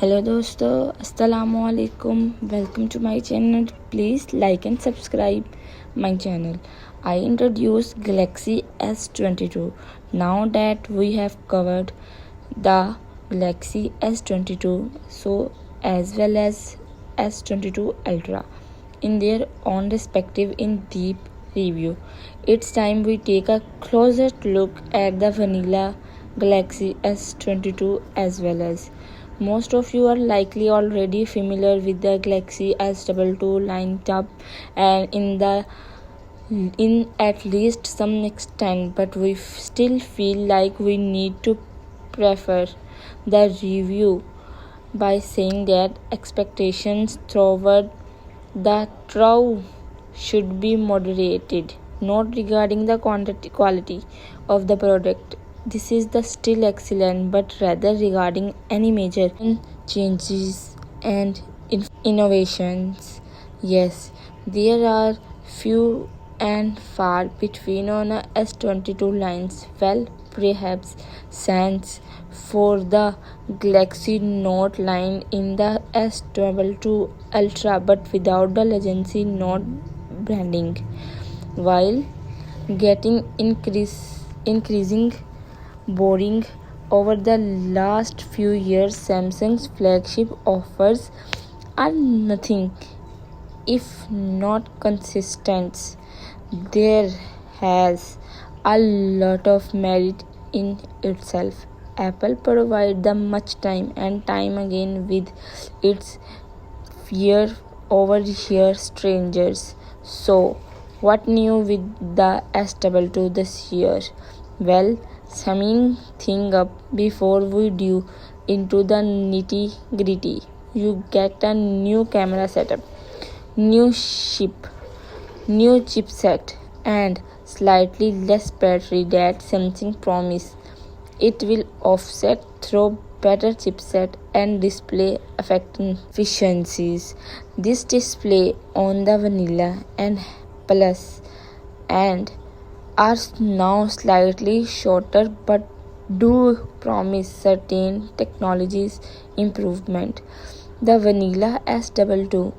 Hello dosto, assalamu alaikum. Welcome to my channel. Please like and subscribe my channel. I introduce Galaxy S22. Now that we have covered the Galaxy S22, so as well as S22 Ultra in their own respective in deep review, it's time we take a closer look at the vanilla Galaxy S22 as well as most of you are likely already familiar with the Galaxy S22 lineup and in at least some extent, but we still feel like we need to prefer the review by saying that expectations toward the trough should be moderated, not regarding the quality of the product. This is the still excellent, but rather regarding any major changes and innovations. Yes, there are few and far between on a S22 lines. Well, perhaps sans for the Galaxy Note line in the S22 Ultra, but without the legacy Note branding, while getting increasing boring over the last few years. Samsung's flagship offers are nothing if not consistent. There has a lot of merit in itself. Apple provides the much time and time again with its fear over here strangers. So, what new with the S22 this year? Well, summing thing up before we dive into the nitty gritty, you get a new camera setup, new chipset, and slightly less battery that Samsung promise. It will offset through better chipset and display efficiencies. This display on the Vanilla and Plus and are now slightly shorter but do promise certain technologies improvement. The Vanilla S22,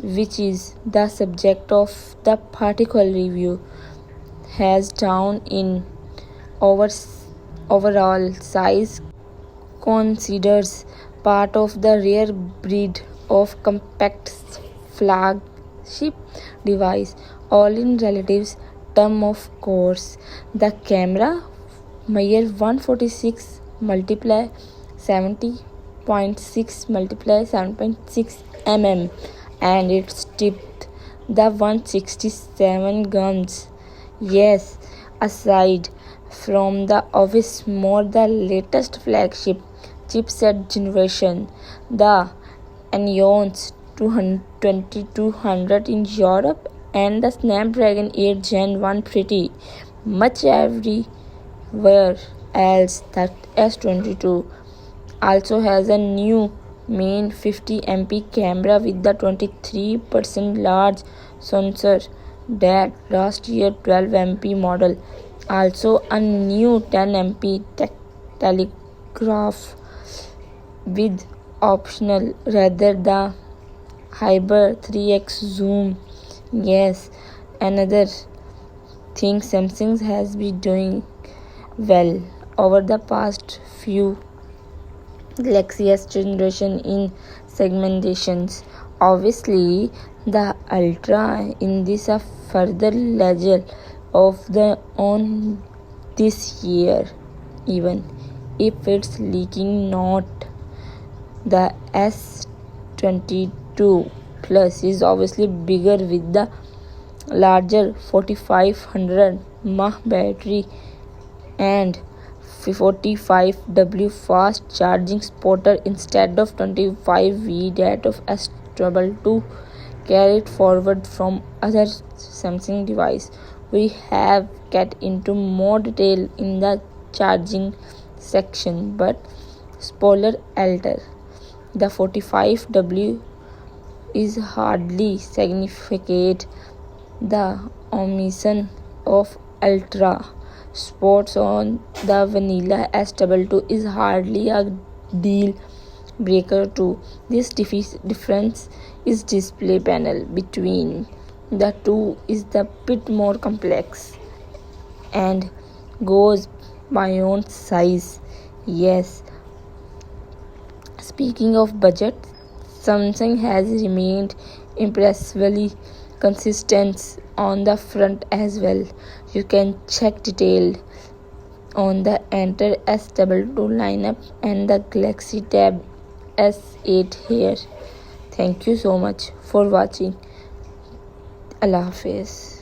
which is the subject of the particular review, has down in overall size considers part of the rare breed of compact flagship device, all in relatives term. Of course, the camera measures 146 multiply 70.6 multiply 7.6 mm and its depth the 167 grams. Yes, aside from the obvious more the latest flagship chipset generation, the Anions 2200 in Europe and the Snapdragon 8 Gen 1 pretty much everywhere else. That S22 also has a new main 50MP camera with the 23% large sensor that last year 12MP model. Also a new 10MP telegraph with optional rather the hybrid 3x zoom. Yes, another thing Samsung has been doing well over the past few Galaxy S generation in segmentations. Obviously, the Ultra in this a further ledger of the on this year, even if it's leaking not. The S22 Plus is obviously bigger with the larger 4500 mAh battery and 45W fast charging supporter instead of 25V that of S22 carried forward from other Samsung device. We have get into more detail in the charging section, but spoiler alert, the 45W is hardly significant. The omission of Ultra Sports on the Vanilla S22 is hardly a deal breaker too. This difference is display panel between the two is the bit more complex and goes beyond size. Yes, speaking of budget, Samsung has remained impressively consistent on the front as well. You can check detailed on the Enter S22 lineup and the Galaxy Tab S8 here. Thank you so much for watching. Allah Hafiz.